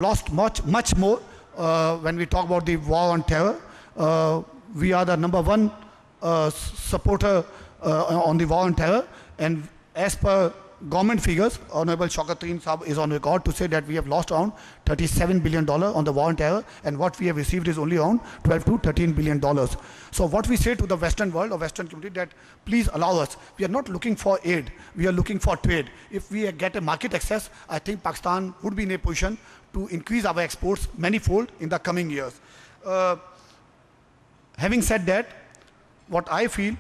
lost much more when we talk about the war on terror. We are the number one supporter on the war on terror, and as per government figures, Honorable Shaukat Tareen Saab is on record to say that we have lost around $37 billion on the war on terror, and what we have received is only around $12 to $13 billion. So what we say to the Western world or Western community that please allow us. We are not looking for aid, we are looking for trade. If we get a market access, I think Pakistan would be in a position to increase our exports manifold in the coming years. Having said that, what I feel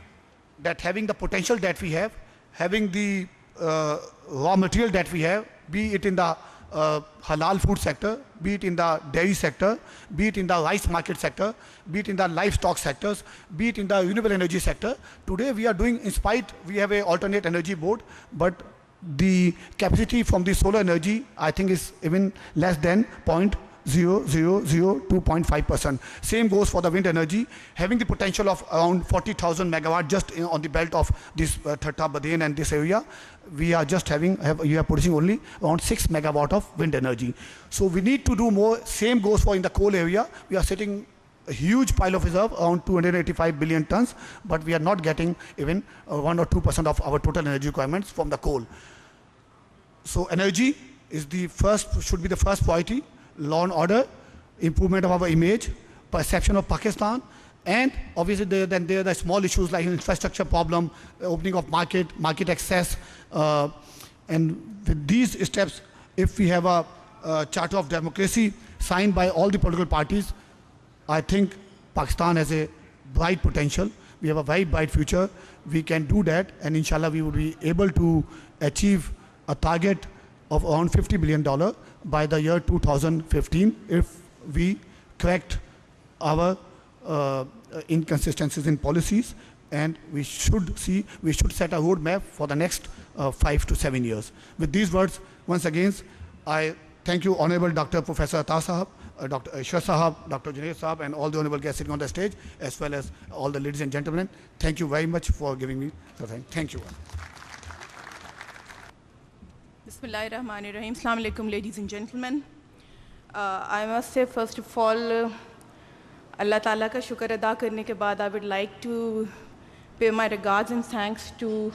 that having the potential that we have, having the raw material that we have, be it in the halal food sector, be it in the dairy sector, be it in the rice market sector, be it in the livestock sectors, be it in the renewable energy sector. Today we are doing, in spite, we have an alternate energy board, but the capacity from the solar energy, I think, is even less than 0.0002.5%. Same goes for the wind energy, having the potential of around 40,000 megawatt just on the belt of this Thatta, Badain and this area. We are just we are producing only around 6 megawatt of wind energy. So we need to do more. Same goes for in the coal area. We are sitting a huge pile of reserve, around 285 billion tons, but we are not getting even 1 or 2% of our total energy requirements from the coal. So energy is should be the first priority. Law and order, improvement of our image, perception of Pakistan, and obviously there are the small issues like infrastructure problem, opening of market access, and with these steps, if we have a charter of democracy signed by all the political parties, I think Pakistan has a bright potential. We have a very bright future. We can do that, and inshallah we will be able to achieve a target of around $50 billion by the year 2015 if we correct our inconsistencies in policies, and we should set a roadmap for the next 5 to 7 years. With these words, once again, I thank you, Honorable Dr. Professor Atta Sahab, Dr. Aishar Sahab, Dr. Junaid Sahab, and all the honorable guests sitting on the stage, as well as all the ladies and gentlemen. Thank you very much for giving me the time. Thank you. Bismillahirrahmanirrahim. Assalamu alaikum, ladies and gentlemen. I must say, first of all, Allah Ta'ala ka shukr ada karne ke baad, I would like to pay my regards and thanks to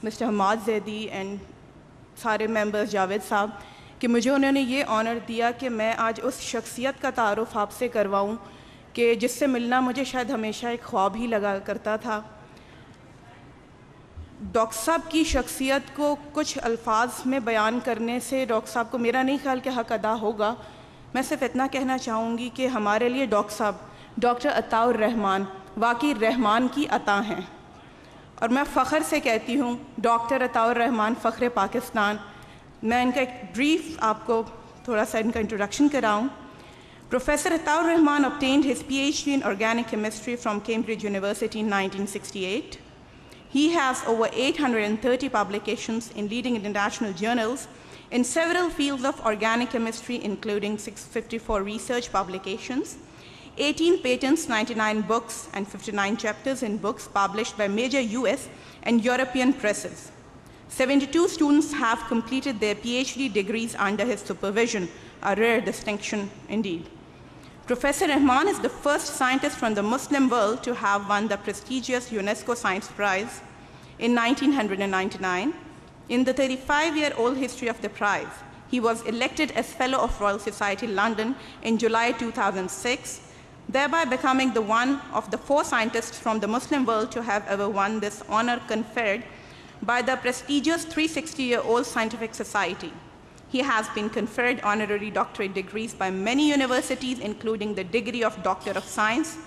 Mr. Hamad Zaidi and सारे members, Javed Saab, कि मुझे उन्होंने ये honour दिया कि मैं आज उस शख्सियत का तारुफ आपसे करवाऊँ कि जिससे मिलना मुझे शायद हमेशा एक ख्वाब ही लगा करता था। डॉक्टर साहब की शख्सियत को कुछ अल्फाज में बयान करने से डॉक्टर साहब को मेरा नहीं ख्याल कि हक़ अदा होगा। मैं सिर्फ इतना कहना चाहूँगी कि हमारे लिए डॉक्टर साहब, डॉक्टर अताउर रहमान वाकई रहमान की अता हैं, और मैं फ़ख्र से कहती हूँ डॉक्टर अताउर रहमान फ़ख्र पाकिस्तान। मैं इनका एक ब्रीफ आपको थोड़ा सा इनका introduction कराऊँ। Professor Attaur Rahman obtained his PhD in organic chemistry from Cambridge University in 1968. He has over 830 publications in leading international journals in several fields of organic chemistry, including 654 research publications, 18 patents, 99 books, and 59 chapters in books published by major US and European presses. 72 students have completed their PhD degrees under his supervision, a rare distinction indeed. Professor Rahman is the first scientist from the Muslim world to have won the prestigious UNESCO Science Prize in 1999. In the 35-year-old history of the prize, he was elected as Fellow of Royal Society London in July 2006, thereby becoming the one of the 4 scientists from the Muslim world to have ever won this honor conferred by the prestigious 360-year-old scientific society. He has been conferred honorary doctorate degrees by many universities, including the degree of Doctor of Science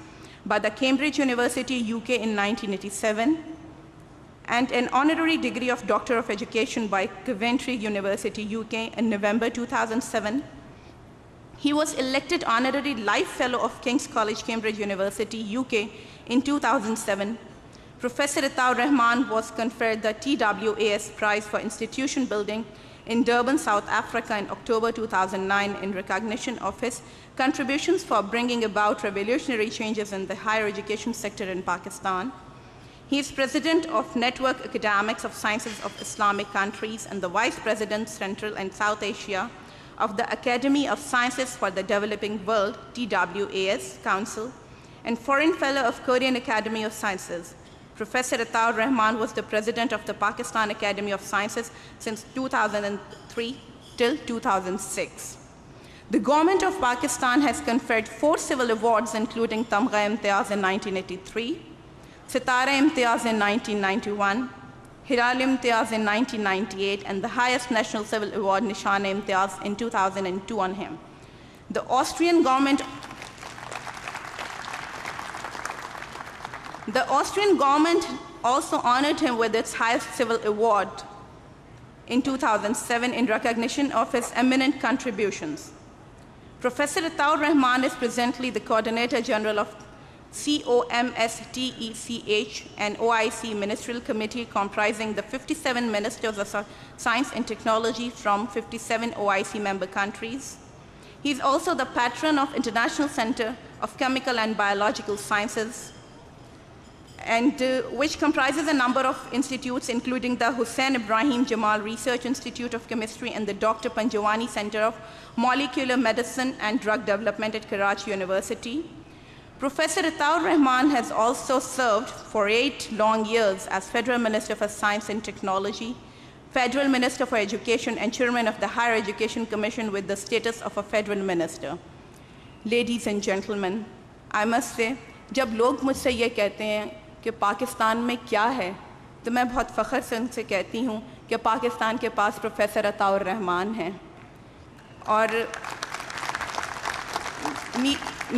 by the Cambridge University, UK in 1987, and an honorary degree of Doctor of Education by Coventry University, UK in November 2007. He was elected honorary Life Fellow of King's College, Cambridge University, UK in 2007. Professor Attaur Rahman was conferred the TWAS Prize for Institution Building in Durban, South Africa in October 2009 in recognition of his contributions for bringing about revolutionary changes in the higher education sector in Pakistan. He is president of Network Academics of Sciences of Islamic Countries and the vice president, Central and South Asia of the Academy of Sciences for the Developing World, TWAS Council, and Foreign Fellow of Korean Academy of Sciences. Professor Ataur Rahman was the president of the Pakistan Academy of Sciences since 2003 till 2006. The government of Pakistan has conferred 4 civil awards, including Tamgha Imtiaz in 1983, Sitara Imtiaz in 1991, Hilal Imtiaz in 1998, and the highest national civil award, Nishan Imtiaz, in 2002 on him. The Austrian government also honored him with its highest civil award in 2007 in recognition of his eminent contributions. Professor Ataur Rahman is presently the Coordinator General of COMSTECH, an OIC ministerial committee comprising the 57 ministers of science and technology from 57 OIC member countries. He is also the patron of International Center of Chemical and Biological Sciences, and which comprises a number of institutes, including the Hussein Ibrahim Jamal Research Institute of Chemistry and the Dr. Panjwani Center of Molecular Medicine and Drug Development at Karachi University. Professor Ataur Rahman has also served for 8 long years as Federal Minister for Science and Technology, Federal Minister for Education, and Chairman of the Higher Education Commission with the status of a Federal Minister. Ladies and gentlemen, I must say, जब लोग मुझसे ये कहते हैं कि पाकिस्तान में क्या है, तो मैं बहुत फ़ख्र से उनसे कहती हूँ कि पाकिस्तान के पास प्रोफेसर अताउर रहमान हैं। और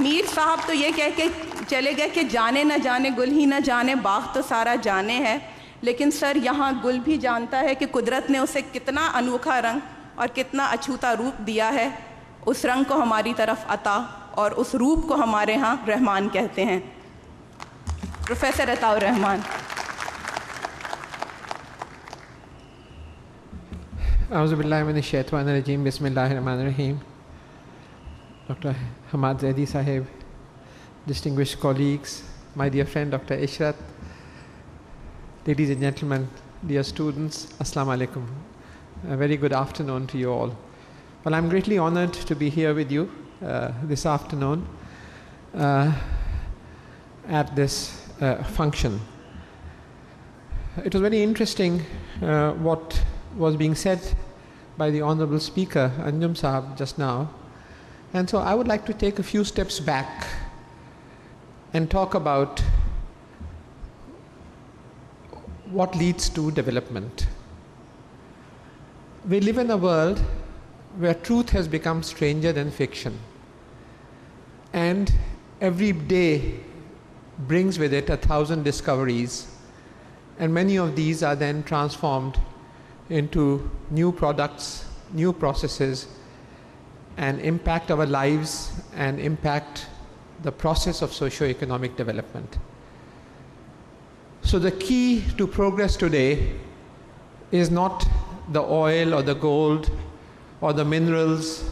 मीर साहब तो ये कह के चले गए कि जाने न जाने गुल ही न जाने, बाग तो सारा जाने है, लेकिन सर यहाँ गुल भी जानता है कि कुदरत ने उसे कितना अनोखा रंग और कितना अछूता रूप दिया है। उस रंग को हमारी तरफ अता और उस रूप को हमारे यहाँ रहमान कहते हैं। Professor Ataur Rahman. A'udhu billahi minash shaitanir rajeem. Bismillahir rahmanir rahim. Dr. Hamad Zaidi Sahib, distinguished colleagues, my dear friend Dr. Ishrat, ladies and gentlemen, dear students, Assalamu alaikum. A very good afternoon to you all. Well, I'm greatly honored to be here with you this afternoon at this function. It was very interesting what was being said by the Honorable Speaker, Anjum Sahab, just now. And so I would like to take a few steps back and talk about what leads to development. We live in a world where truth has become stranger than fiction, and every day brings with it 1,000 discoveries, and many of these are then transformed into new products, new processes, and impact our lives and impact the process of socio-economic development. So the key to progress today is not the oil or the gold or the minerals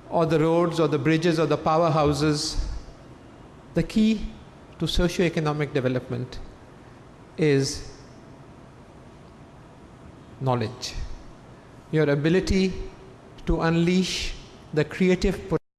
or the roads or the bridges or the powerhouses. The key to socio-economic development is knowledge, your ability to unleash the creative potential